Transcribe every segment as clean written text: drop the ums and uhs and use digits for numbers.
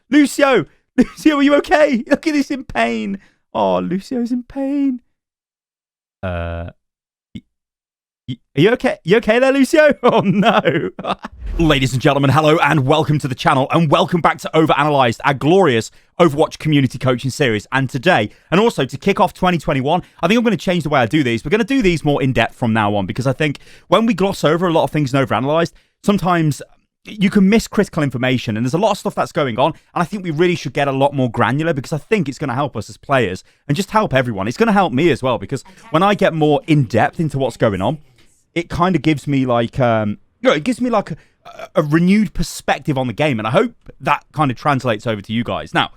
Lucio! Lucio, are you okay? Look at this in pain. Oh, Lucio's in pain. Are you okay? You okay there, Lucio? Oh, no. Ladies and gentlemen, hello and welcome to the channel and welcome back to OverAnalyzed, our glorious Overwatch community coaching series. And today, and also to kick off 2021, I think I'm going to change the way I do these. We're going to do these more in depth from now on because I think when we gloss over a lot of things in OverAnalyzed, sometimes you can miss critical information and there's a lot of stuff that's going on. And I think we really should get a lot more granular because I think it's going to help us as players and just help everyone. It's going to help me as well because when I get more in depth into what's going on, it kind of gives me like, it gives me like a renewed perspective on the game. And I hope that kind of translates over to you guys. Now,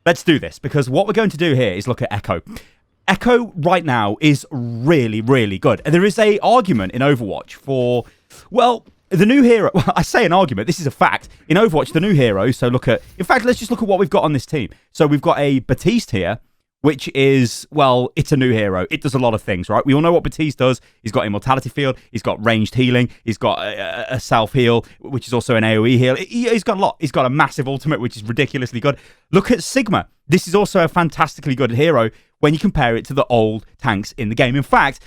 let's do this because what we're going to do here is look at Echo. Echo right now is really, really good. And there is an argument in Overwatch for, well, the new hero. Well, I say an argument. This is a fact. In Overwatch, the new hero. So look at, in fact, let's just look at what we've got on this team. So we've got a Baptiste here, which is, well, it's a new hero. It does a lot of things, right? We all know what Baptiste does. He's got Immortality Field. He's got ranged healing. He's got a self-heal, which is also an AoE heal. He's got a lot. He's got a massive ultimate, which is ridiculously good. Look at Sigma. This is also a fantastically good hero when you compare it to the old tanks in the game. In fact,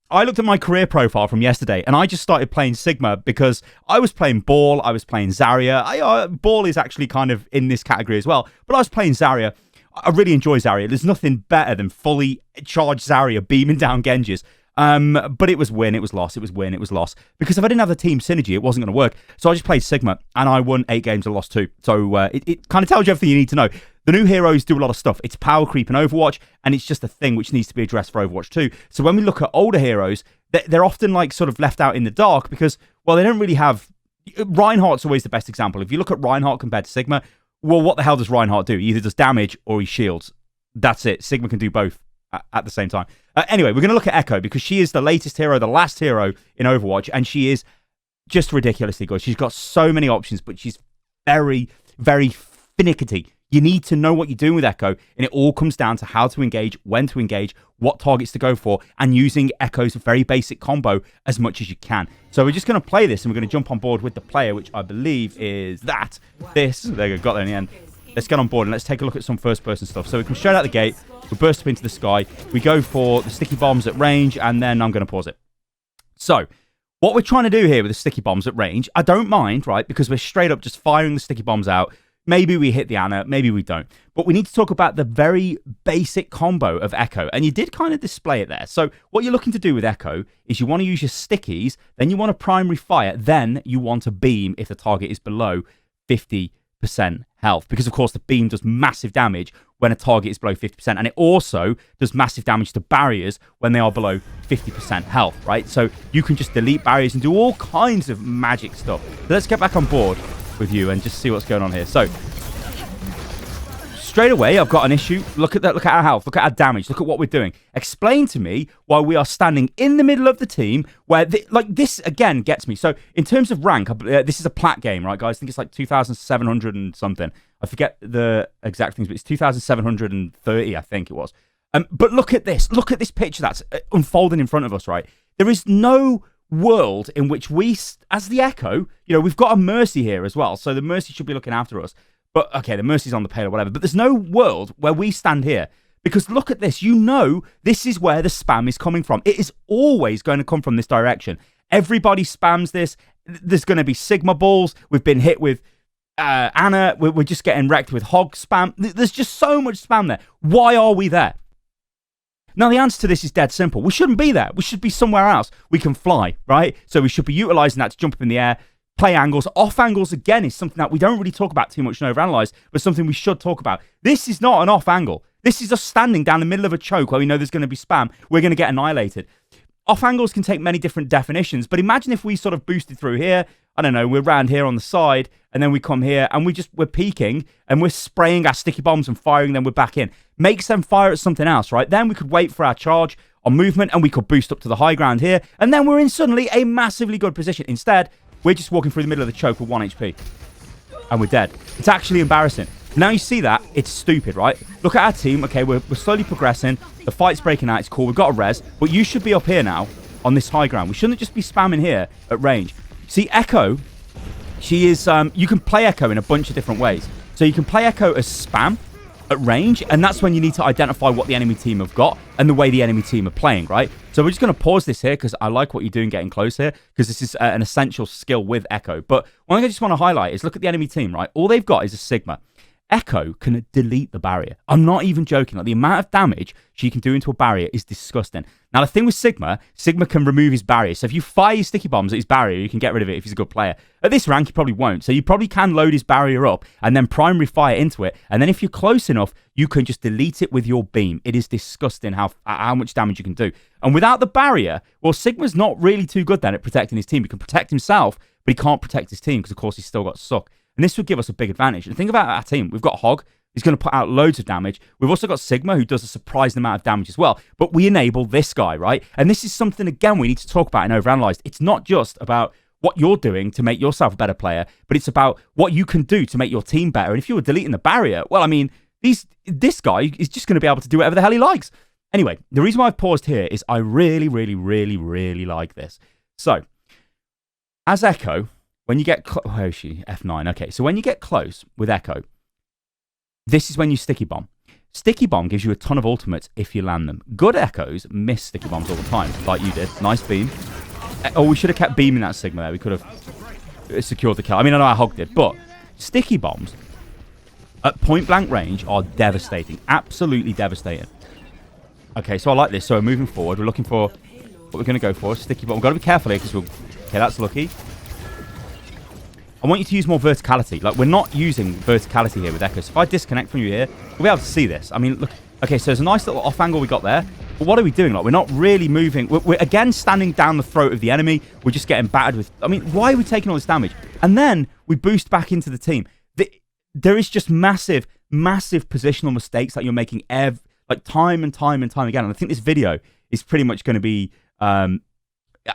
I looked at my career profile from yesterday, and I just started playing Sigma because I was playing Ball. I was playing Zarya. Ball is actually kind of in this category as well, but I was playing Zarya. I really enjoy Zarya. There's nothing better than fully charged Zarya beaming down Genjis. But it was win, it was loss, it was win, it was loss. Because if I didn't have the team synergy, it wasn't going to work. So I just played Sigma, and I won 8 games and lost 2. So it kind of tells you everything you need to know. The new heroes do a lot of stuff. It's power creep in Overwatch, and it's just a thing which needs to be addressed for Overwatch 2. So when we look at older heroes, they're often like sort of left out in the dark because, well, they don't really have... Reinhardt's always the best example. If you look at Reinhardt compared to Sigma, well, what the hell does Reinhardt do? He either does damage or he shields. That's it. Sigma can do both at the same time. Anyway, we're going to look at Echo because she is the latest hero, the last hero in Overwatch, and she is just ridiculously good. She's got so many options, but she's very, very finicky. You need to know what you're doing with Echo, and it all comes down to how to engage, when to engage, what targets to go for, and using Echo's very basic combo as much as you can. So we're just going to play this, and we're going to jump on board with the player, which I believe is this. There you go, got there in the end. Let's get on board, and let's take a look at some first-person stuff. So we come straight out the gate, we burst up into the sky, we go for the sticky bombs at range, and then I'm going to pause it. So what we're trying to do here with the sticky bombs at range, I don't mind, right, because we're straight up just firing the sticky bombs out. Maybe we hit the Ana, maybe we don't. But we need to talk about the very basic combo of Echo. And you did kind of display it there. So what you're looking to do with Echo is you want to use your stickies, then you want to primary fire, then you want to beam if the target is below 50% health. Because, of course, the beam does massive damage when a target is below 50%. And it also does massive damage to barriers when they are below 50% health, right? So you can just delete barriers and do all kinds of magic stuff. So let's get back on board with you and just see what's going on here. So straight away I've got an issue. Look at that. Look at our health, look at our damage, look at what we're doing. Explain to me why we are standing in the middle of the team where like this again gets me. So in terms of rank, this is a plat game, right guys? I think it's like 2,700 and something. I forget the exact things, but it's 2,730 I think it was. But look at this picture that's unfolding in front of us, right? There is no world in which we, as the Echo, we've got a Mercy here as well, so the Mercy should be looking after us. But okay, the Mercy's on the payload, whatever. But there's no world where we stand here because look at this. This is where the spam is coming from. It is always going to come from this direction. Everybody spams this. There's going to be Sigma balls. We've been hit with Ana. We're just getting wrecked with hog spam. There's just so much spam there. Why are we there? Now, the answer to this is dead simple. We shouldn't be there. We should be somewhere else. We can fly, right? So we should be utilizing that to jump up in the air, play angles. Off angles, again, is something that we don't really talk about too much in OverAnalyzed, but something we should talk about. This is not an off angle. This is us standing down the middle of a choke where we know there's going to be spam. We're going to get annihilated. Off angles can take many different definitions, but imagine if we sort of boosted through here. I don't know, we're around here on the side, and then we come here, and we're peeking, and we're spraying our sticky bombs and firing them, we're back in. Makes them fire at something else, right? Then we could wait for our charge on movement, and we could boost up to the high ground here, and then we're in suddenly a massively good position. Instead, we're just walking through the middle of the choke with 1 HP, and we're dead. It's actually embarrassing. Now you see that, it's stupid, right? Look at our team. Okay, we're slowly progressing. The fight's breaking out. It's cool. We've got a res, but you should be up here now on this high ground. We shouldn't just be spamming here at range. See, Echo, she is, you can play Echo in a bunch of different ways. So you can play Echo as spam at range, and that's when you need to identify what the enemy team have got and the way the enemy team are playing, right? So we're just going to pause this here because I like what you're doing getting close here, because this is an essential skill with Echo. But one thing I just want to highlight is look at the enemy team, right? All they've got is a Sigma. Echo can delete the barrier. I'm not even joking. Like, the amount of damage she can do into a barrier is disgusting. Now, the thing with Sigma can remove his barrier. So if you fire your sticky bombs at his barrier, you can get rid of it if he's a good player. At this rank, you probably won't. So you probably can load his barrier up and then primary fire into it. And then if you're close enough, you can just delete it with your beam. It is disgusting how much damage you can do. And without the barrier, well, Sigma's not really too good then at protecting his team. He can protect himself, but he can't protect his team because, of course, he's still got suck. And this would give us a big advantage. And think about our team. We've got Hog. He's going to put out loads of damage. We've also got Sigma, who does a surprising amount of damage as well. But we enable this guy, right? And this is something, again, we need to talk about in OverAnalyzed. It's not just about what you're doing to make yourself a better player, but it's about what you can do to make your team better. And if you were deleting the barrier, well, I mean, this guy is just going to be able to do whatever the hell he likes. Anyway, the reason why I've paused here is I really, really, really, really like this. So, as Echo, when you get where is she? F9. Okay, so when you get close with Echo, this is when you sticky bomb. Sticky bomb gives you a ton of ultimates if you land them. Good Echoes miss sticky bombs all the time, like you did. Nice beam. Oh, we should have kept beaming that Sigma there. We could have secured the kill. I mean, I know our Hog did, but sticky bombs at point blank range are devastating. Absolutely devastating. Okay, so I like this. So we're moving forward. We're looking for what we're going to go for. Sticky bomb. We've got to be careful here because we'll... Okay, that's lucky. I want you to use more verticality. Like, we're not using verticality here with Echo. So if I disconnect from you here, we'll be able to see this. I mean, look. Okay, so there's a nice little off angle we got there. But what are we doing? Like, we're not really moving. We're again standing down the throat of the enemy. We're just getting battered with... I mean, why are we taking all this damage? And then we boost back into the team. There is just massive, massive positional mistakes that you're making like time and time and time again. And I think this video is pretty much going to be...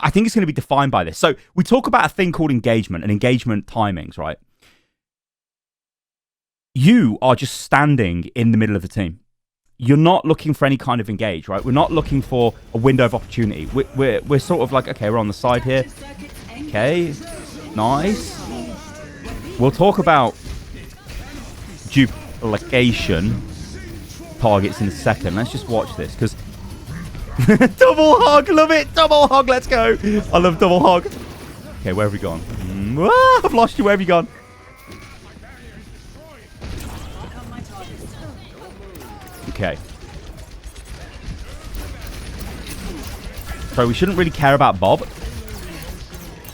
I think it's going to be defined by this. So we talk about a thing called engagement and engagement timings, right? You are just standing in the middle of the team. You're not looking for any kind of engage, right? We're not looking for a window of opportunity. We're sort of like, okay, we're on the side here. Okay, nice. We'll talk about duplication targets in a second. Let's just watch this, because double hog, love it. Double hog, let's go. I love double hog. Okay, where have we gone? I've lost you. Where have you gone? Okay. So we shouldn't really care about Bob.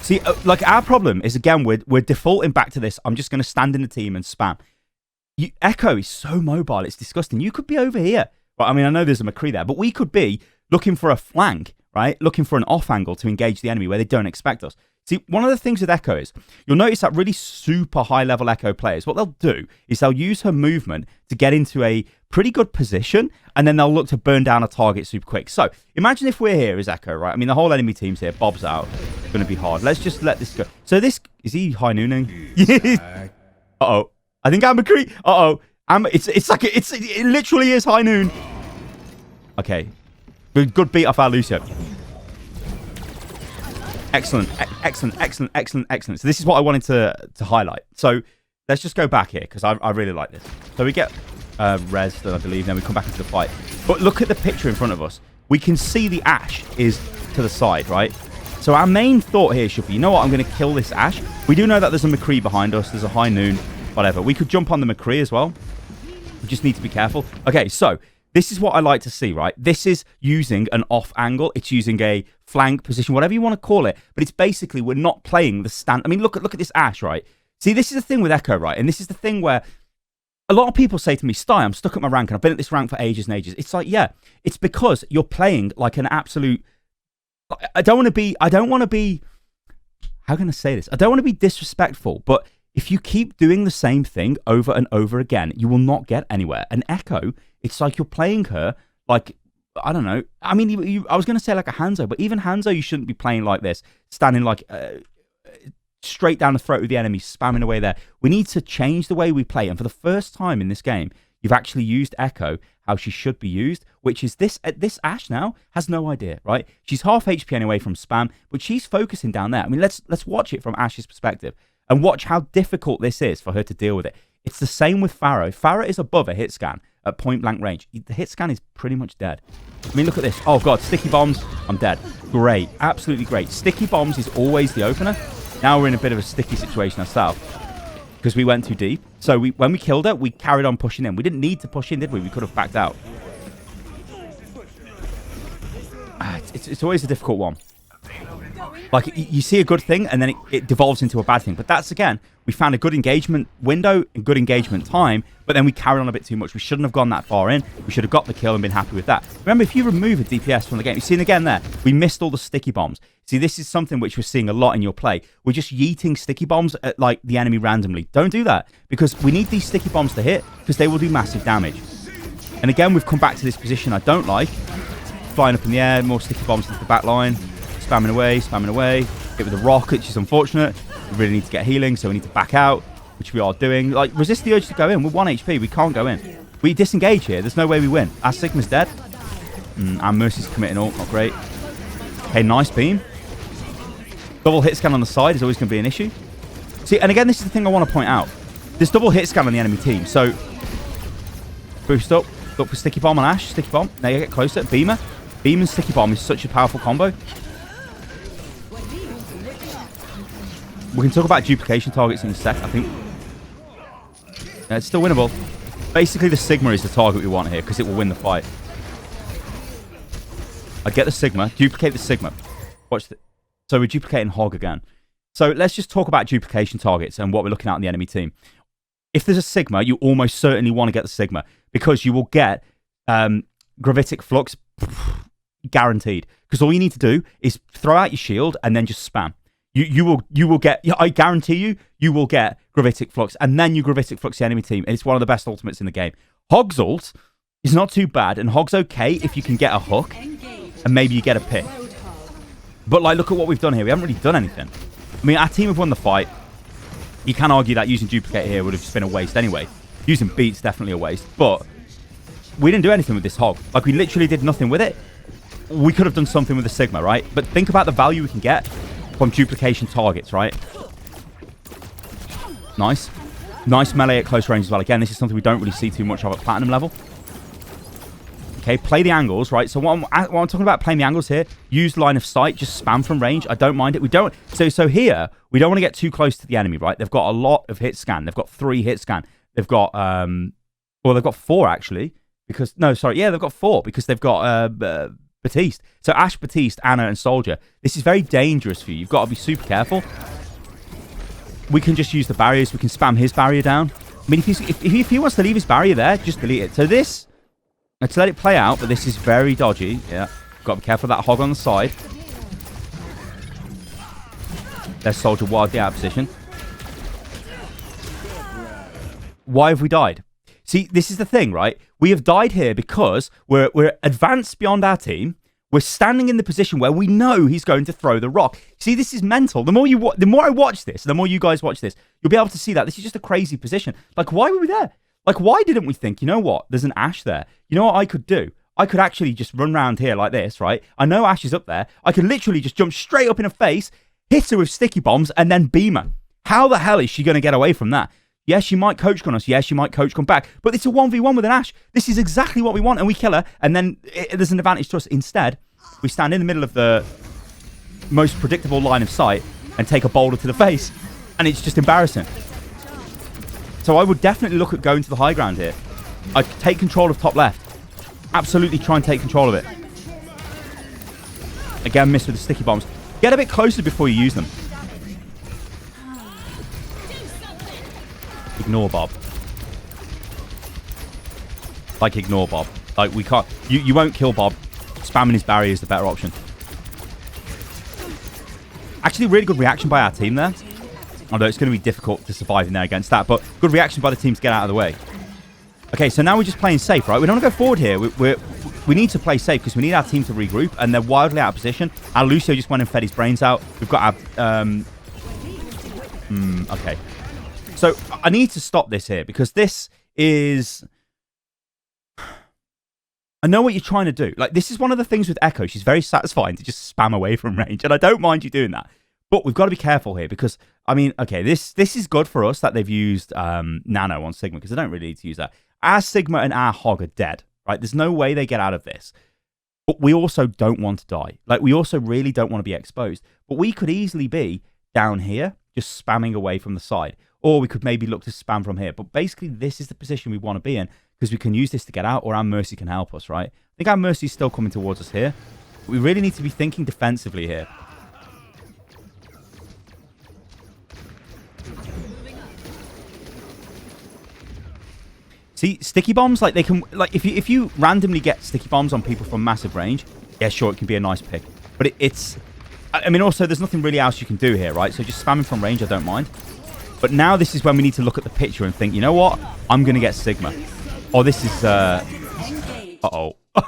See, like, our problem is, again, we're defaulting back to this. I'm just going to stand in the team and spam. Echo is so mobile. It's disgusting. You could be over here. Well, I mean, I know there's a McCree there, but we could be looking for a flank, right? Looking for an off angle to engage the enemy where they don't expect us. See, one of the things with Echo is, you'll notice that really super high level Echo players, what they'll do is they'll use her movement to get into a pretty good position, and then they'll look to burn down a target super quick. So imagine if we're here as Echo, right? I mean, the whole enemy team's here. Bob's out. It's going to be hard. Let's just let this go. So this, is he high nooning? Uh-oh. I think I'm McCree. Uh-oh. It literally is high noon. Okay. Good beat off our Lucio. Excellent, excellent, excellent, excellent, excellent. So this is what I wanted to highlight. So let's just go back here, because I really like this. So we get res, I believe, then we come back into the fight. But look at the picture in front of us. We can see the Ash is to the side, right? So our main thought here should be, you know what, I'm going to kill this Ash. We do know that there's a McCree behind us. There's a high noon, whatever. We could jump on the McCree as well. We just need to be careful. Okay, so this is what I like to see, right? This is using an off angle. It's using a flank position, whatever you want to call it. But it's basically, we're not playing the stand. I mean, look at this Ash, right? See, this is the thing with Echo, right? And this is the thing where a lot of people say to me, Sty, I'm stuck at my rank and I've been at this rank for ages and ages. It's like, yeah, it's because you're playing like an absolute... I don't want to be... How can I say this? I don't want to be disrespectful, but if you keep doing the same thing over and over again, you will not get anywhere. And Echo, it's like you're playing her like, I don't know. I mean, I was going to say like a Hanzo, but even Hanzo, you shouldn't be playing like this, standing like straight down the throat of the enemy, spamming away there. We need to change the way we play. And for the first time in this game, you've actually used Echo how she should be used, which is this Ash now has no idea, right? She's half HP anyway from spam, but she's focusing down there. I mean, let's watch it from Ash's perspective. And watch how difficult this is for her to deal with it. It's the same with Pharaoh. Pharaoh is above a hit scan at point blank range. The hit scan is pretty much dead. I mean, look at this. Oh, God. Sticky bombs. I'm dead. Great. Absolutely great. Sticky bombs is always the opener. Now we're in a bit of a sticky situation ourselves because we went too deep. So when we killed her, we carried on pushing in. We didn't need to push in, did we? We could have backed out. It's always a difficult one. Like, you see a good thing, and then it devolves into a bad thing. But that's, again, we found a good engagement window and good engagement time, but then we carried on a bit too much. We shouldn't have gone that far in. We should have got the kill and been happy with that. Remember, if you remove a DPS from the game, you see again there, we missed all the sticky bombs. See, this is something which we're seeing a lot in your play. We're just yeeting sticky bombs at, like, the enemy randomly. Don't do that, because we need these sticky bombs to hit, because they will do massive damage. And again, we've come back to this position I don't like. Flying up in the air, more sticky bombs into the back line. Spamming away. Hit with a rock, which is unfortunate. We really need to get healing, so we need to back out, which we are doing. Like, resist the urge to go in. We're 1 HP. We can't go in. We disengage here. There's no way we win. Our Sigma's dead. Our Mercy's committing ult. Not great. Okay, nice beam. Double hit scan on the side is always going to be an issue. See, and again, this is the thing I want to point out. There's double hit scan on the enemy team. So, boost up. Look for sticky bomb on Ashe. Sticky bomb. Now you get closer. Beamer. Beam and sticky bomb is such a powerful combo. We can talk about duplication targets in a sec, I think. It's still winnable. Basically, the Sigma is the target we want here, because it will win the fight. I get the Sigma. Duplicate the Sigma. Watch the... So we're duplicating Hog again. So let's just talk about duplication targets and what we're looking at in the enemy team. If there's a Sigma, you almost certainly want to get the Sigma, because you will get gravitic flux guaranteed. Because all you need to do is throw out your shield and then just spam. You will get, I guarantee you will get Gravitic Flux, and then you Gravitic Flux the enemy team, and it's one of the best ultimates in the game. Hog's ult is not too bad, and Hog's okay if you can get a hook, and maybe you get a pick. But, like, look at what we've done here. We haven't really done anything. I mean, our team have won the fight. You can argue that using Duplicate here would have just been a waste anyway. Using Beat's definitely a waste, but we didn't do anything with this Hog. Like, we literally did nothing with it. We could have done something with the Sigma, right? But think about the value we can get from duplication targets, right? Nice. Nice melee at close range as well. Again, this is something we don't really see too much of at platinum level. Okay, play the angles, right? So what I'm talking about playing the angles here, use line of sight, just spam from range. I don't mind it. We don't... So here, we don't want to get too close to the enemy, right? They've got a lot of hit scan. They've got 3 hit scan. They've got... Well, they've got 4, actually. Because... No, sorry. Yeah, they've got 4, because they've got... Baptiste. So Ashe, Baptiste, Ana, and Soldier. This is very dangerous for you. You've got to be super careful. We can just use the barriers. We can spam his barrier down. I mean, if he wants to leave his barrier there, just delete it. So this, let's let it play out, but this is very dodgy. Yeah. Got to be careful of that Hog on the side. There's Soldier wildly out of position. Why have we died? See, this is the thing, right? We have died here because we're advanced beyond our team. We're standing in the position where we know he's going to throw the rock. See, this is mental. The more I watch this, the more you guys watch this, you'll be able to see that. This is just a crazy position. Like, why were we there? Like, why didn't we think, you know what? There's an Ashe there. You know what I could do? I could actually just run around here like this, right? I know Ashe is up there. I could literally just jump straight up in her face, hit her with sticky bombs, and then beam her. How the hell is she going to get away from that? Yes, she might coach gun us. Yes, she might coach gun back. But it's a 1v1 with an Ashe. This is exactly what we want, and we kill her, and then there's an advantage to us. Instead, we stand in the middle of the most predictable line of sight and take a boulder to the face, and it's just embarrassing. So I would definitely look at going to the high ground here. I'd take control of top left. Absolutely try and take control of it. Again, miss with the sticky bombs. Get a bit closer before you use them. Ignore Bob. Like, ignore Bob. Like, we can't... You won't kill Bob. Spamming his barrier is the better option. Actually, really good reaction by our team there. Although it's going to be difficult to survive in there against that. But good reaction by the team to get out of the way. Okay, so now we're just playing safe, right? We don't want to go forward here. We need to play safe because we need our team to regroup. And they're wildly out of position. Our Lucio just went and fed his brains out. We've got our... okay. So I need to stop this here because this is... I know what you're trying to do. Like, this is one of the things with Echo. She's very satisfying to just spam away from range. And I don't mind you doing that. But we've got to be careful here because, I mean, okay, this is good for us that they've used Nano on Sigma because they don't really need to use that. Our Sigma and our Hog are dead, right? There's no way they get out of this. But we also don't want to die. Like, we also really don't want to be exposed. But we could easily be down here, just spamming away from the side. Or we could maybe look to spam from here. But basically, this is the position we want to be in because we can use this to get out or our Mercy can help us, right? I think our Mercy is still coming towards us here. But we really need to be thinking defensively here. See, sticky bombs, like they can, like if you randomly get sticky bombs on people from massive range, yeah, sure, it can be a nice pick. But I mean, also, there's nothing really else you can do here, right? So just spamming from range, I don't mind. But now this is when we need to look at the picture and think, you know what? I'm going to get Sigma. Oh, this is, uh-oh. Uh-oh.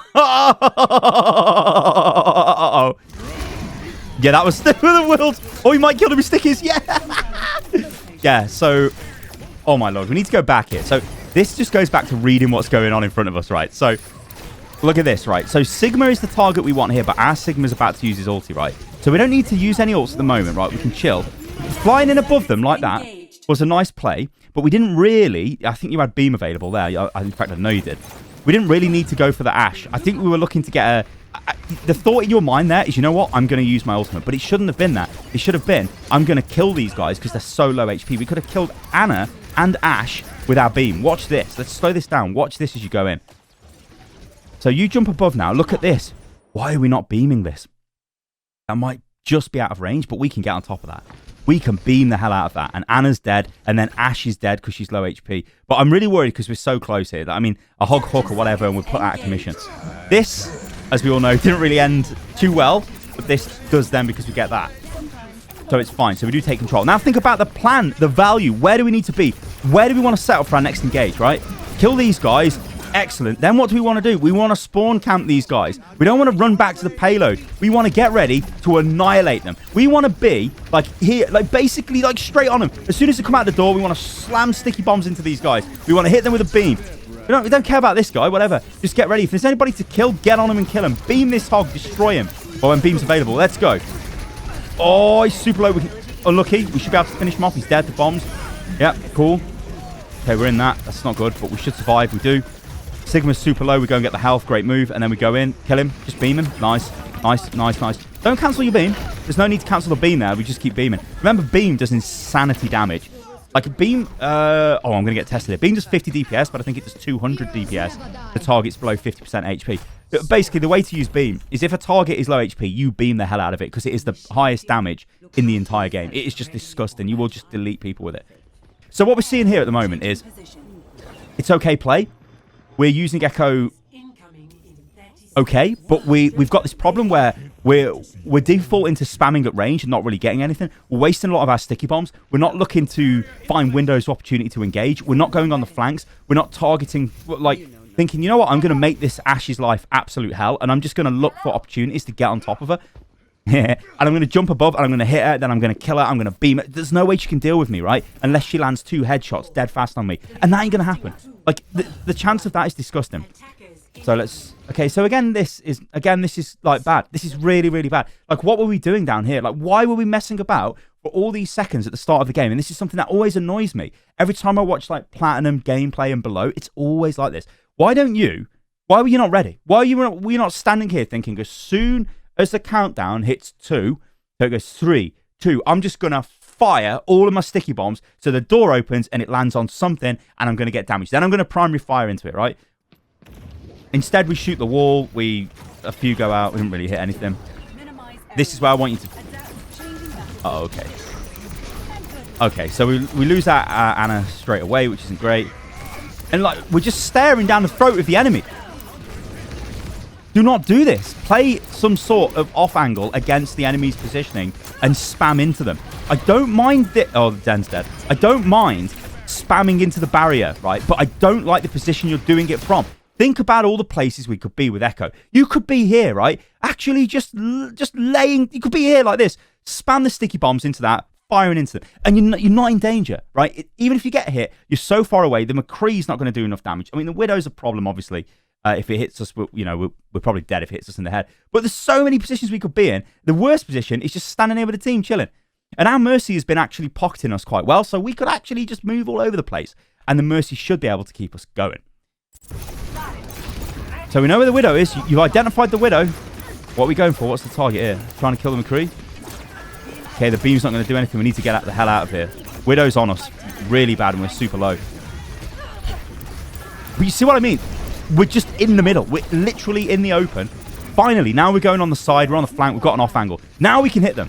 Yeah, that was the world. Oh, he might kill him with stickies. Yeah. Yeah, so, oh my lord, we need to go back here. So this just goes back to reading what's going on in front of us, right? So look at this, right? So Sigma is the target we want here, but our Sigma's about to use his ulti, right? So we don't need to use any ults at the moment, right? We can chill. Flying in above them like that was a nice play, but we didn't really... I think you had beam available there. In fact, I know you did. We didn't really need to go for the Ashe. I think we were looking to get a... The thought in your mind there is, you know what? I'm going to use my ultimate, but it shouldn't have been that. It should have been, I'm going to kill these guys because they're so low HP. We could have killed Ana and Ashe with our beam. Watch this. Let's slow this down. Watch this as you go in. So you jump above now. Look at this. Why are we not beaming this? That might just be out of range, but we can get on top of that. We can beam the hell out of that. And Anna's dead, and then Ashe is dead because she's low HP. But I'm really worried because we're so close here that, I mean, a hog hook or whatever, and we're put out of commission. This, as we all know, didn't really end too well, but this does then because we get that. So it's fine. So we do take control. Now think about the plan, the value. Where do we need to be? Where do we want to set up for our next engage, right? Kill these guys. Excellent. Then what do we want to do? We want to spawn camp these guys. We don't want to run back to the payload. We want to get ready to annihilate them. We want to be like here, like basically like straight on them. As soon as they come out the door, we want to slam sticky bombs into these guys. We want to hit them with a beam. We don't care about this guy, whatever. Just get ready. If there's anybody to kill, get on him and kill him. Beam this hog, destroy him. Or when beam's available. Let's go. Oh, he's super low. Unlucky. We should be able to finish him off. He's dead. The bombs. Yep, cool. Okay, we're in that. That's not good, but we should survive. We do. Sigma's super low. We go and get the health. Great move. And then we go in. Kill him. Just beam him. Nice. Nice, nice, nice. Don't cancel your beam. There's no need to cancel the beam there. We just keep beaming. Remember, beam does insanity damage. Like a beam... oh, I'm going to get tested here. Beam does 50 DPS, but I think it does 200 DPS. The target's below 50% HP. But basically, the way to use beam is if a target is low HP, you beam the hell out of it because it is the highest damage in the entire game. It is just disgusting. You will just delete people with it. So what we're seeing here at the moment is it's okay play. We're using Echo okay, but we've got this problem where we're defaulting to spamming at range and not really getting anything. We're wasting a lot of our sticky bombs. We're not looking to find windows of opportunity to engage. We're not going on the flanks. We're not targeting, like, thinking, you know what, I'm going to make this Ashe's life absolute hell, and I'm just going to look for opportunities to get on top of her. And I'm going to jump above, and I'm going to hit her, then I'm going to kill her, I'm going to beam her. There's no way she can deal with me, right? Unless she lands 2 headshots dead fast on me. And that ain't going to happen. Like, the chance of that is disgusting. So let's... Okay, so again, this is like bad. This is really, really bad. Like, what were we doing down here? Like, why were we messing about for all these seconds at the start of the game? And this is something that always annoys me. Every time I watch, like, Platinum gameplay and below, it's always like this. Why were you not ready? Were you not standing here thinking as soon as the countdown hits 2, so it goes 3, 2, I'm just going to fire all of my sticky bombs so the door opens and it lands on something and I'm going to get damaged. Then I'm going to primary fire into it, right? Instead, we shoot the wall. A few go out. We didn't really hit anything. This is where I want you to... Oh, okay. Okay, so we lose that Ana straight away, which isn't great. And, like, we're just staring down the throat of the enemy. Do not do this. Play some sort of off angle against the enemy's positioning and spam into them. I don't mind... Oh, the Den's dead. I don't mind spamming into the barrier, right? But I don't like the position you're doing it from. Think about all the places we could be with Echo. You could be here, right? Actually, just laying... You could be here like this. Spam the sticky bombs into that, firing into them. And you're not in danger, right? Even if you get hit, you're so far away, the McCree's not going to do enough damage. I mean, the Widow's a problem, obviously. If it hits us, we're probably dead if it hits us in the head. But there's so many positions we could be in. The worst position is just standing here with the team chilling. And our Mercy has been actually pocketing us quite well, so we could actually just move all over the place. And the Mercy should be able to keep us going. So we know where the Widow is. You've identified the Widow. What are we going for? What's the target here? Trying to kill the McCree? Okay, the beam's not going to do anything. We need to get the hell out of here. Widow's on us really bad and we're super low. But you see what I mean? We're just in the middle. We're literally in the open. Finally, now we're going on the side. We're on the flank. We've got an off angle. Now we can hit them.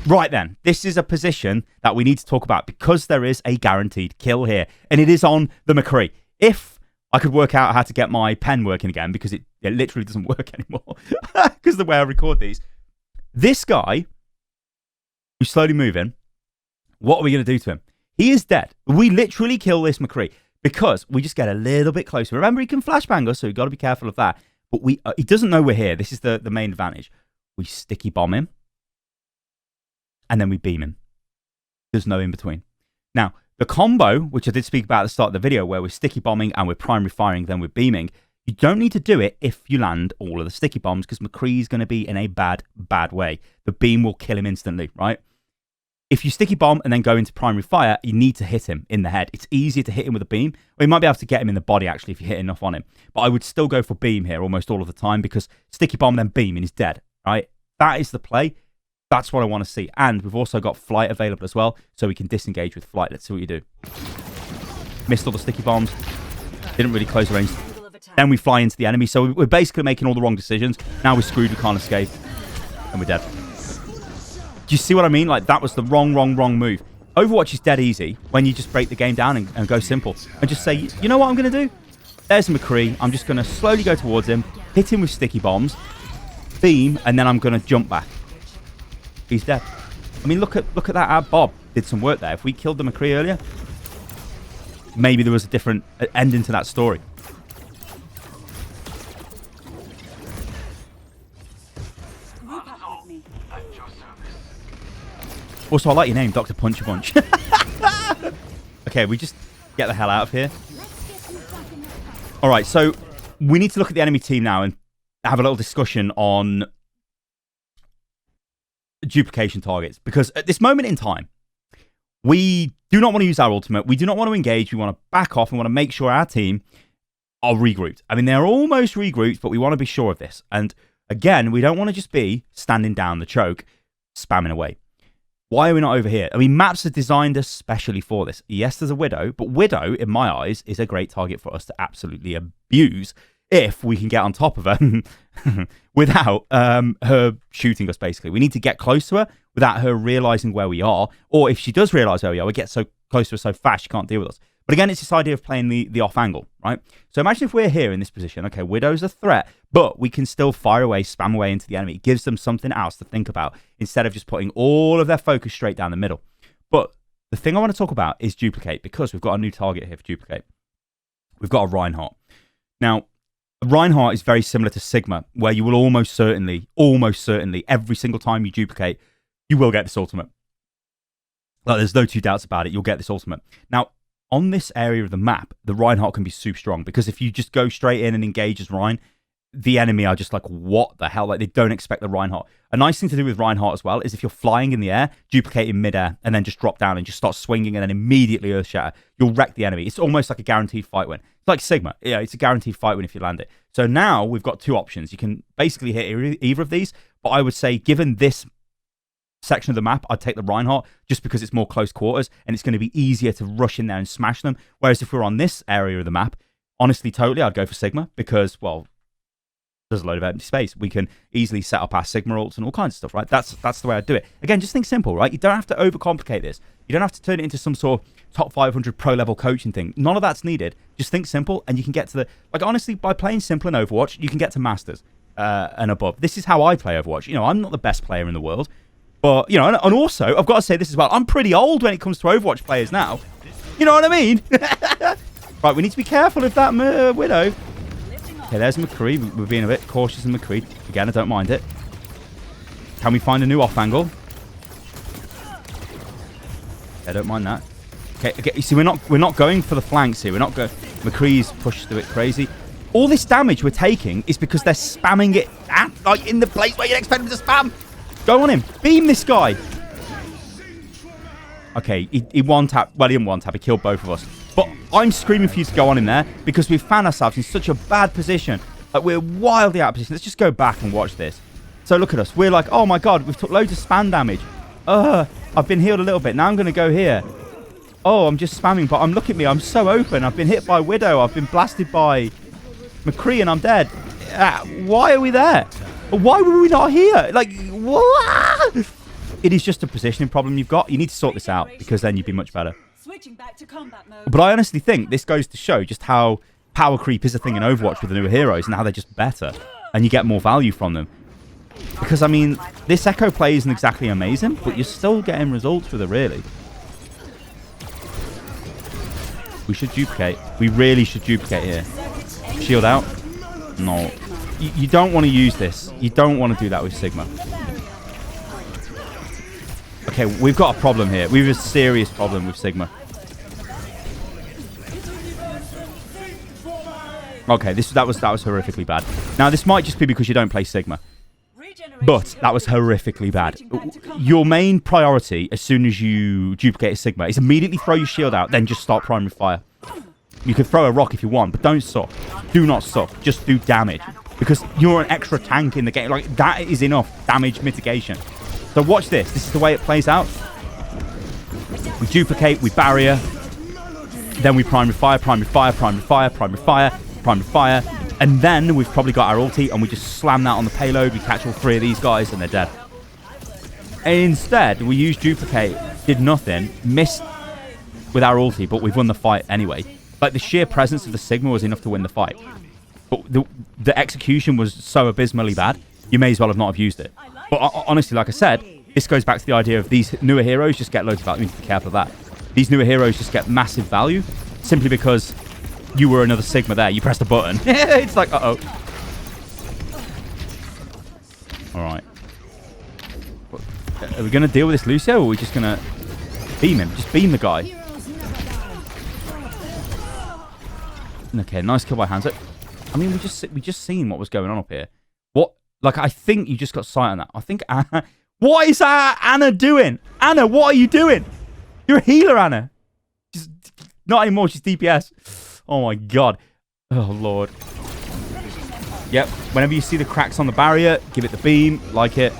Right then, this is a position that we need to talk about because there is a guaranteed kill here. And it is on the McCree. If I could work out how to get my pen working again, because it literally doesn't work anymore. Because the way I record these. This guy, who's slowly moving, what are we going to do to him? He is dead. We literally kill this McCree because we just get a little bit closer. Remember, he can flashbang us, so we've got to be careful of that. But he doesn't know we're here. This is the main advantage. We sticky bomb him. And then we beam him. There's no in between. Now, the combo, which I did speak about at the start of the video, where we're sticky bombing and we're primary firing, then we're beaming, you don't need to do it if you land all of the sticky bombs, because McCree's going to be in a bad way. The beam will kill him instantly, right? If you sticky bomb and then go into primary fire, you need to hit him in the head. It's easier to hit him with a beam. Or you might be able to get him in the body, actually, if you hit enough on him. But I would still go for beam here almost all of the time, because sticky bomb, then beam, and he's dead, right? That is the play. That's what I want to see. And we've also got flight available as well, so we can disengage with flight. Let's see what you do. Missed all the sticky bombs. Didn't really close the range. Then we fly into the enemy. So we're basically making all the wrong decisions. Now we're screwed. We can't escape. And we're dead. Do you see what I mean? Like, that was the wrong move. Overwatch is dead easy when you just break the game down and go simple. And just say, you know what I'm going to do? There's McCree. I'm just going to slowly go towards him, hit him with sticky bombs, beam, and then I'm going to jump back. He's dead. I mean, look at that. Our Bob did some work there. If we killed the McCree earlier, maybe there was a different ending to that story. Also, I like your name, Dr. Punch a Bunch. Okay, we just get the hell out of here. All right, so we need to look at the enemy team now and have a little discussion on duplication targets, because at this moment in time, we do not want to use our ultimate. We do not want to engage. We want to back off and want to make sure our team are regrouped. I mean, they're almost regrouped, but we want to be sure of this. And again, we don't want to just be standing down the choke, spamming away. Why are we not over here? I mean, maps are designed especially for this. Yes, there's a Widow, but Widow, in my eyes, is a great target for us to absolutely abuse if we can get on top of her without her shooting us, basically. We need to get close to her without her realizing where we are. Or if she does realize where we are, we get so close to her so fast she can't deal with us. But again, it's this idea of playing the off angle, right? So imagine if we're here in this position. Okay, Widow's a threat, but we can still fire away, spam away into the enemy. It gives them something else to think about instead of just putting all of their focus straight down the middle. But the thing I want to talk about is duplicate, because we've got a new target here for duplicate. We've got a Reinhardt. Now, Reinhardt is very similar to Sigma, where you will almost certainly, every single time you duplicate, you will get this ultimate. Like, there's no two doubts about it. You'll get this ultimate. Now, on this area of the map, the Reinhardt can be super strong, because if you just go straight in and engage as Rein, the enemy are just like, what the hell? Like, they don't expect the Reinhardt. A nice thing to do with Reinhardt as well is if you're flying in the air, duplicate in midair, and then just drop down and just start swinging and then immediately earth shatter, you'll wreck the enemy. It's almost like a guaranteed fight win. It's like Sigma. Yeah, it's a guaranteed fight win if you land it. So now we've got two options. You can basically hit either of these, but I would say, given this section of the map, I'd take the Reinhardt just because it's more close quarters and it's going to be easier to rush in there and smash them. Whereas if we're on this area of the map, honestly, totally, I'd go for Sigma because, well, there's a load of empty space. We can easily set up our Sigma ults and all kinds of stuff, right? That's the way I'd do it. Again, just think simple, right? You don't have to overcomplicate this. You don't have to turn it into some sort of top 500 pro level coaching thing. None of that's needed. Just think simple and you can get to the, like, honestly, by playing simple in Overwatch, you can get to masters and above. This is how I play Overwatch. You know, I'm not the best player in the world, but, you know, and also, I've got to say this as well. I'm pretty old when it comes to Overwatch players now. You know what I mean? Right, we need to be careful of that Widow. Okay, there's McCree. We're being a bit cautious in McCree. Again, I don't mind it. Can we find a new off angle? I don't mind that. Okay, you see, we're not going for the flanks here. We're not going. McCree's pushed a bit crazy. All this damage we're taking is because they're spamming it at, like, in the place where you'd expect them to spam. Go on him. Beam this guy. Okay, he one-tap. Well, he didn't one-tap. He killed both of us. But I'm screaming for you to go on in there because we've found ourselves in such a bad position. Like, we're wildly out of position. Let's just go back and watch this. So look at us. We're like, oh my god, we've took loads of spam damage. I've been healed a little bit. Now I'm going to go here. Oh, I'm just spamming, but look at me. I'm so open. I've been hit by Widow. I've been blasted by McCree and I'm dead. Why are we there? Why were we not here? Like, what? It is just a positioning problem you've got. You need to sort this out because then you'd be much better. Switching back to combat mode. But I honestly think this goes to show just how power creep is a thing in Overwatch with the newer heroes and how they're just better and you get more value from them. Because, I mean, this Echo play isn't exactly amazing, but you're still getting results with it, really. We should duplicate. We really should duplicate here. Shield out. No. You don't want to use this. You don't want to do that with Sigma. Okay, we've got a problem here. We have a serious problem with Sigma. Okay, that was horrifically bad. Now, this might just be because you don't play Sigma. But that was horrifically bad. Your main priority, as soon as you duplicate a Sigma, is immediately throw your shield out, then just start primary fire. You can throw a rock if you want, but don't suck. Do not suck. Just do damage. Because you're an extra tank in the game. Like, that is enough damage mitigation. So watch this. This is the way it plays out. We duplicate, we barrier. Then we primary fire, primary fire, primary fire, primary fire, primary fire. And then we've probably got our ulti and we just slam that on the payload. We catch all three of these guys and they're dead. And instead, we used duplicate, did nothing, missed with our ulti, but we've won the fight anyway. Like, the sheer presence of the Sigma was enough to win the fight. But the execution was so abysmally bad, you may as well have not have used it. But honestly, like I said, this goes back to the idea of these newer heroes just get loads of value. We need to be careful of that. These newer heroes just get massive value simply because you were another Sigma there. You pressed a button. It's like, uh-oh. All right. Are we going to deal with this Lucio, or are we just going to beam him? Just beam the guy. Okay, nice kill by Hanzo. I mean, we just seen what was going on up here. What? Like, I think you just got sight on that. I think Anna... What is Anna doing? Anna, what are you doing? You're a healer, Anna. Just not anymore. She's DPS. Oh, my God. Oh, Lord. Yep. Whenever you see the cracks on the barrier, give it the beam. Like it.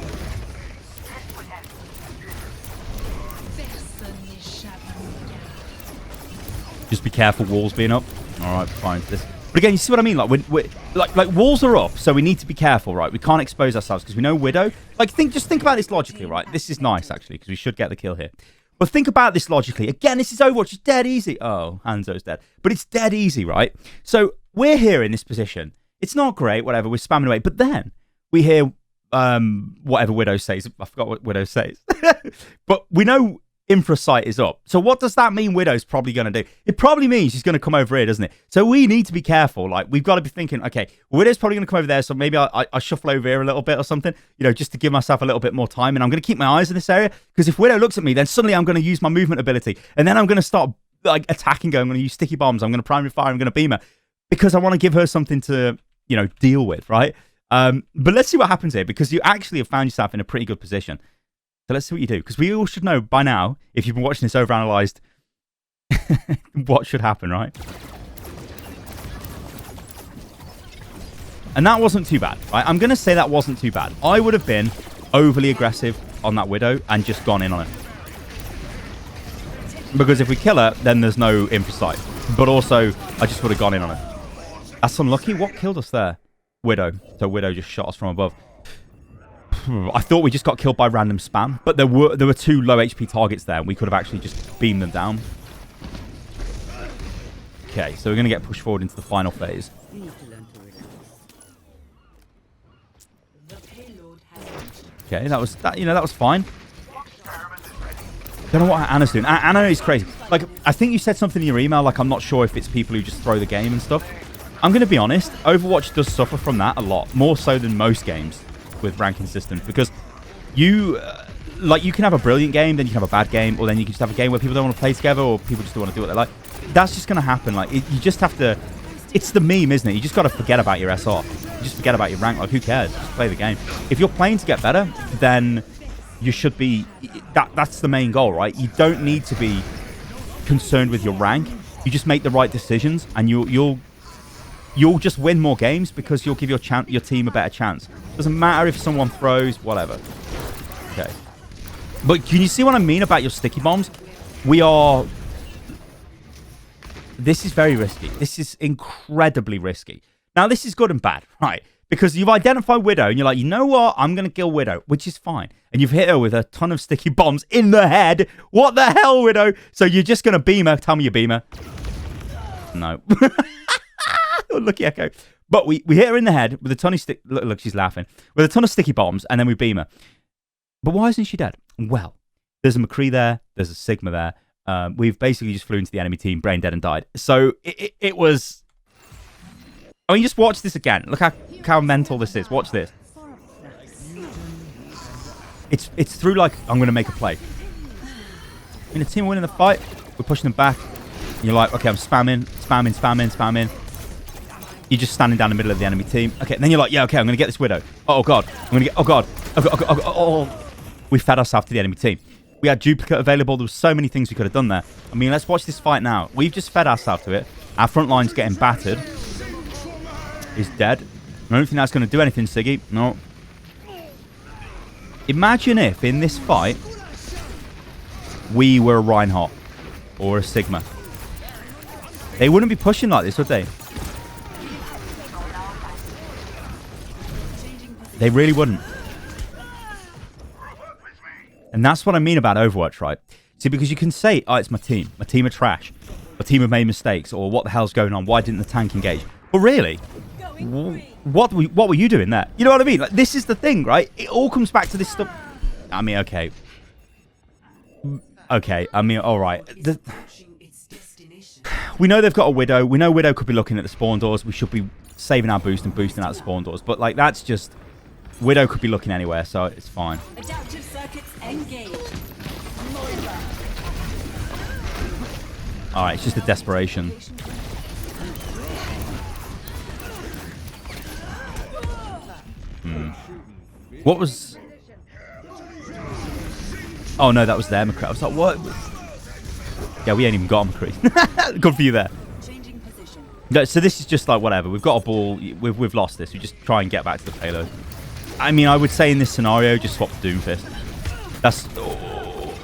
Just be careful walls being up. All right, fine. But again, you see what I mean? Like walls are up, so we need to be careful, right? We can't expose ourselves because we know Widow. Like, just think about this logically, right? This is nice, actually, because we should get the kill here. But think about this logically. Again, this is Overwatch. It's dead easy. Oh, Hanzo's dead. But it's dead easy, right? So we're here in this position. It's not great, whatever. We're spamming away. But then we hear whatever Widow says. I forgot what Widow says. But we know infra sight is up. So what does that mean Widow's probably going to do? It probably means she's going to come over here, doesn't it? So we need to be careful. Like, we've got to be thinking, okay, Widow's probably going to come over there, so maybe I shuffle over here a little bit or something, you know, just to give myself a little bit more time. And I'm going to keep my eyes in this area, because if Widow looks at me, then suddenly I'm going to use my movement ability. And then I'm going to start, like, attacking her. I'm going to use sticky bombs. I'm going to primary fire. I'm going to beam her. Because I want to give her something to, you know, deal with, right? But let's see what happens here, because you actually have found yourself in a pretty good position. So let's see what you do. Because we all should know by now, if you've been watching this OverAnalyzed, what should happen, right? And that wasn't too bad, right? I'm going to say that wasn't too bad. I would have been overly aggressive on that Widow and just gone in on it. Because if we kill her, then there's no infra sight. But also, I just would have gone in on it. That's unlucky. What killed us there? Widow. So Widow just shot us from above. I thought we just got killed by random spam, but there were two low HP targets there, and we could have actually just beamed them down. Okay, so we're going to get pushed forward into the final phase. Okay, that was fine. Don't know what Anna's doing. Anna is crazy. Like, I think you said something in your email, like, I'm not sure if it's people who just throw the game and stuff. I'm going to be honest, Overwatch does suffer from that a lot, more so than most games with ranking systems, because you can have a brilliant game, then you can have a bad game, or then you can just have a game where people don't want to play together, or people just don't want to do what they like. That's just going to happen. Like, you just have to... It's the meme, isn't it? You just got to forget about your SR. You just forget about your rank. Like, who cares? Just play the game. If you're playing to get better, then you should be... That's the main goal, right? You don't need to be concerned with your rank. You just make the right decisions, and you'll just win more games because you'll give your team a better chance. Doesn't matter if someone throws, whatever. Okay. But can you see what I mean about your sticky bombs? This is very risky. This is incredibly risky. Now, this is good and bad, right? Because you've identified Widow, and you're like, you know what? I'm going to kill Widow, which is fine. And you've hit her with a ton of sticky bombs in the head. What the hell, Widow? So you're just going to beam her. Tell me you beam her. No. Lucky Echo. But we hit her in the head with a ton of look, she's laughing. With a ton of sticky bombs, and then we beam her. But why isn't she dead? Well, there's a McCree there. There's a Sigma there. We've basically just flew into the enemy team, brain dead, and died. So it was... I mean, just watch this again. Look how mental this is. Watch this. It's through like, I'm going to make a play. I mean, the team are winning the fight. We're pushing them back. And you're like, okay, I'm spamming. You're just standing down the middle of the enemy team. Okay, and then you're like, yeah, okay, I'm going to get this Widow. Oh, God. I'm going to get... Oh, God. Oh. We fed ourselves to the enemy team. We had duplicate available. There was so many things we could have done there. I mean, let's watch this fight now. We've just fed ourselves to it. Our front line's getting battered. He's dead. I don't think that's going to do anything, Siggy. No. Imagine if, in this fight, we were a Reinhardt or a Sigma. They wouldn't be pushing like this, would they? They really wouldn't. And that's what I mean about Overwatch, right? See, because you can say, oh, it's my team. My team are trash. My team have made mistakes. Or what the hell's going on? Why didn't the tank engage? But really, what were you doing there? You know what I mean? Like, this is the thing, right? It all comes back to this stuff. I mean, okay. Okay, I mean, all right. We know they've got a Widow. We know Widow could be looking at the spawn doors. We should be saving our boost and boosting out the spawn doors. But, like, that's just... Widow could be looking anywhere, so it's fine. Adaptive circuits engaged. Alright, it's just a desperation. What was... Oh, no, that was their McCree. I was like, what? Yeah, we ain't even got a McCree. Good for you there. No, so this is just like, whatever. We've got a ball. We've lost this. We just try and get back to the payload. I mean, I would say in this scenario, just swap to Doomfist. That's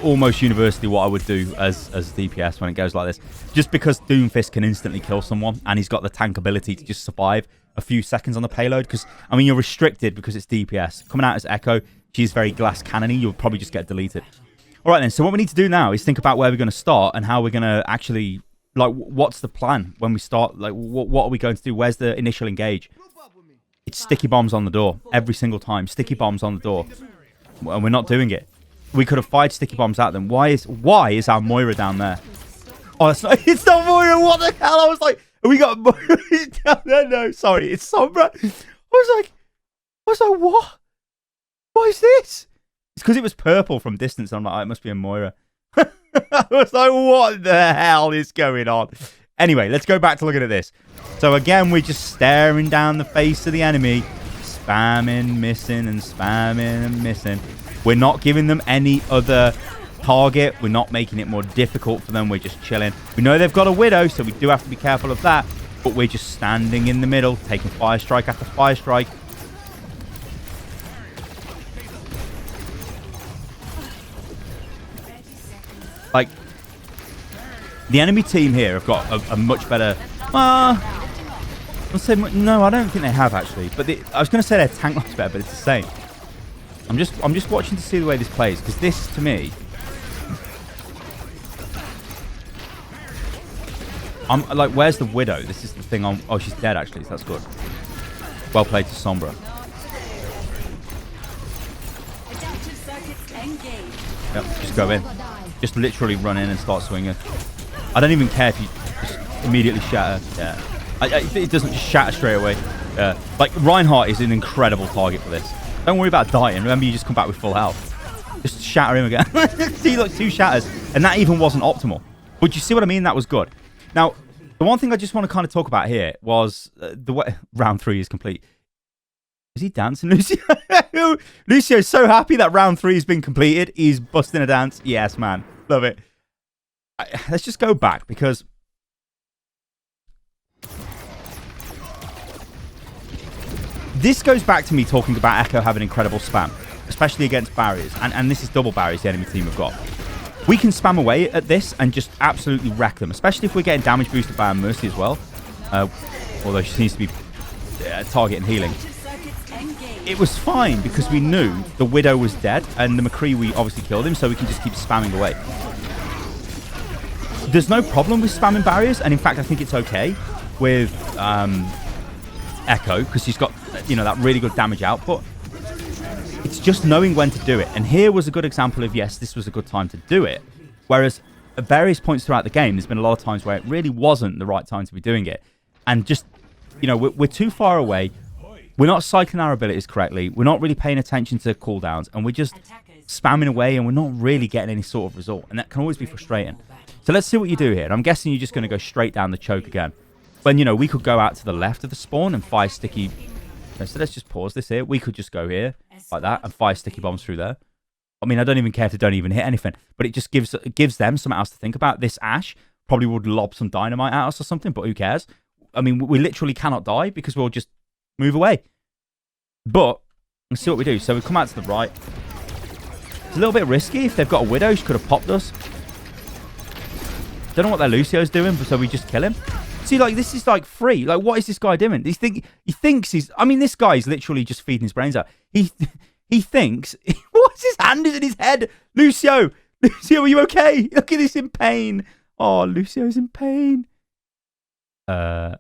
almost universally what I would do as DPS when it goes like this. Just because Doomfist can instantly kill someone, and he's got the tank ability to just survive a few seconds on the payload. Because, I mean, you're restricted because it's DPS. Coming out as Echo, she's very glass cannony. You'll probably just get deleted. All right, then. So what we need to do now is think about where we're going to start and how we're going to actually... Like, what's the plan when we start? Like, what are we going to do? Where's the initial engage? It's sticky bombs on the door. Every single time. Sticky bombs on the door. And we're not doing it. We could have fired sticky bombs at them. Why is our Moira down there? Oh, it's not Moira. What the hell? I was like, we got Moira down there. No, sorry. It's Sombra. I was like, what? What is this? It's because it was purple from distance. I'm like, oh, it must be a Moira. I was like, what the hell is going on? Anyway, let's go back to looking at this. So again, we're just staring down the face of the enemy. Spamming, missing, and spamming and missing. We're not giving them any other target. We're not making it more difficult for them. We're just chilling. We know they've got a Widow, so we do have to be careful of that. But we're just standing in the middle, taking fire strike after fire strike. Like, the enemy team here have got a much better... I'll say, no, I don't think they have, actually. But I was going to say their tank looks better, but it's the same. I'm just watching to see the way this plays, because this, to me... I'm like, where's the Widow? This is the thing on... Oh, she's dead, actually, so that's good. Well played to Sombra. Yep, just go in. Just literally run in and start swinging. I don't even care if you just immediately shatter. Yeah. It doesn't just shatter straight away. Like, Reinhardt is an incredible target for this. Don't worry about dying. Remember, you just come back with full health. Just shatter him again. See, look, 2 shatters. And that even wasn't optimal. But you see what I mean? That was good. Now, the one thing I just want to kind of talk about here was the way... Round 3 is complete. Is he dancing, Lucio? Lucio's so happy that round 3 has been completed. He's busting a dance. Yes, man. Love it. Let's just go back because this goes back to me talking about Echo having incredible spam, especially against barriers. And this is double barriers the enemy team have got. We can spam away at this and just absolutely wreck them, especially if we're getting damage boosted by our Mercy as well. Although she seems to be target and healing. It was fine because we knew the Widow was dead and the McCree, we obviously killed him, so we can just keep spamming away. There's no problem with spamming barriers, and in fact I think it's okay with Echo because she's got, you know, that really good damage output. It's just knowing when to do it, and here was a good example of, yes, this was a good time to do it, whereas at various points throughout the game there's been a lot of times where it really wasn't the right time to be doing it, and just, you know, we're too far away. We're not cycling our abilities correctly. We're not really paying attention to cooldowns, and we're just spamming away, and we're not really getting any sort of result, and that can always be frustrating. So let's see what you do here. And I'm guessing you're just going to go straight down the choke again. When, you know, we could go out to the left of the spawn and fire sticky... Okay, so let's just pause this here. We could just go here like that and fire sticky bombs through there. I mean, I don't even care if they don't even hit anything, but it just gives them something else to think about. This Ashe probably would lob some dynamite at us or something, but who cares? I mean, we literally cannot die because we'll just move away. But let's see what we do. So we come out to the right. It's a little bit risky. If they've got a Widow, she could have popped us. Don't know what their Lucio's doing, so we just kill him. See, like, this is like free. Like, what is this guy doing? He thinks he's... I mean, this guy is literally just feeding his brains out. He thinks... What's his hand is in his head? Lucio! Lucio, are you okay? Look at this in pain. Oh, Lucio's in pain. Are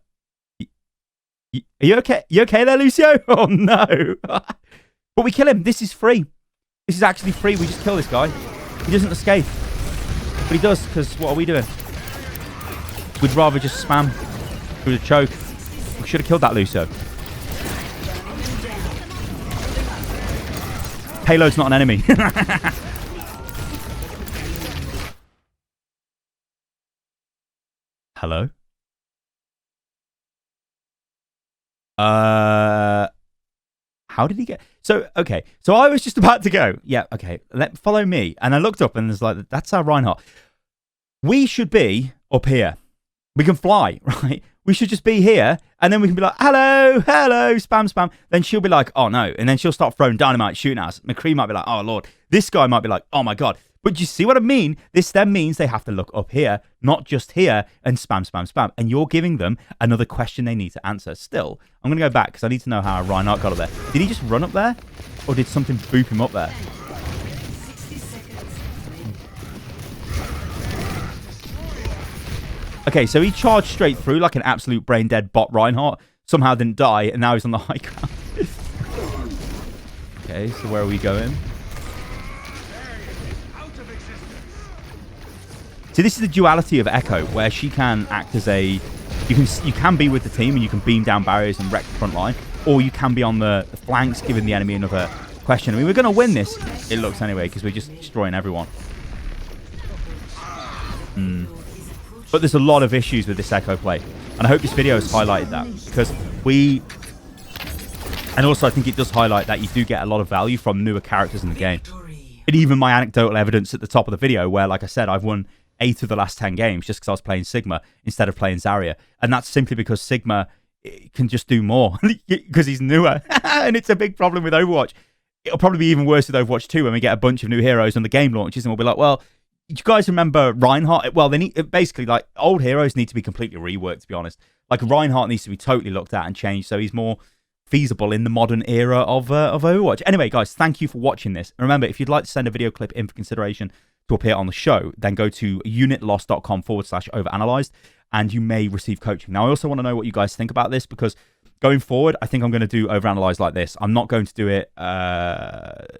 you okay? You okay there, Lucio? Oh, no. But we kill him. This is free. This is actually free. We just kill this guy. He doesn't escape. But he does, because what are we doing? We'd rather just spam through the choke. We should have killed that Lucio. Payload's not an enemy. Hello? How did he get... So, okay. So I was just about to go. Yeah, okay. Follow me. And I looked up and there's like, that's our Reinhardt. We should be up here. We can fly, right? We should just be here. And then we can be like, hello, hello, spam, spam. Then she'll be like, oh no. And then she'll start throwing dynamite, shooting at us. McCree might be like, oh Lord. This guy might be like, oh my God. But you see what I mean? This then means they have to look up here, not just here, and spam, spam, spam. And you're giving them another question they need to answer. Still, I'm going to go back because I need to know how Reinhardt got up there. Did he just run up there? Or did something boop him up there? Okay, so he charged straight through like an absolute brain-dead bot Reinhardt. Somehow didn't die, and now he's on the high ground. Okay, so where are we going? See, this is the duality of Echo, where she can act as a... You can be with the team and you can beam down barriers and wreck the front line, or you can be on the flanks, giving the enemy another question. I mean, we're going to win this, it looks anyway, because we're just destroying everyone. But there's a lot of issues with this Echo play, and I hope this video has highlighted that, because we... And also, I think it does highlight that you do get a lot of value from newer characters in the game. And even my anecdotal evidence at the top of the video, where, like I said, I've won 8 of the last 10 games just because I was playing Sigma instead of playing Zarya. And that's simply because Sigma can just do more because he's newer. And it's a big problem with Overwatch. It'll probably be even worse with Overwatch 2 when we get a bunch of new heroes and the game launches and we'll be like, well, you guys remember Reinhardt? Well, they need basically, like, old heroes need to be completely reworked, to be honest. Like, Reinhardt needs to be totally looked at and changed so he's more feasible in the modern era of Overwatch. Anyway, guys, thank you for watching this. And remember, if you'd like to send a video clip in for consideration to appear on the show, then go to unitloss.com/overanalyzed and you may receive coaching. Now, I also want to know what you guys think about this, because going forward, I think I'm going to do overanalyze like this. I'm not going to do it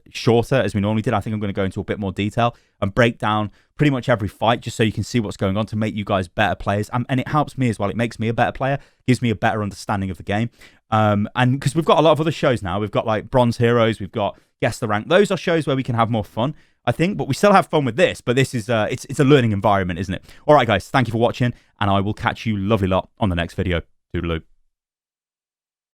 shorter as we normally did. I think I'm going to go into a bit more detail and break down pretty much every fight just so you can see what's going on to make you guys better players. And it helps me as well. It makes me a better player, gives me a better understanding of the game. And because we've got a lot of other shows now. We've got like Bronze Heroes, we've got Guess the Rank. Those are shows where we can have more fun, I think, but we still have fun with this. But this is it's a learning environment, isn't it? All right, guys, thank you for watching, and I will catch you lovely lot on the next video. Toodaloo.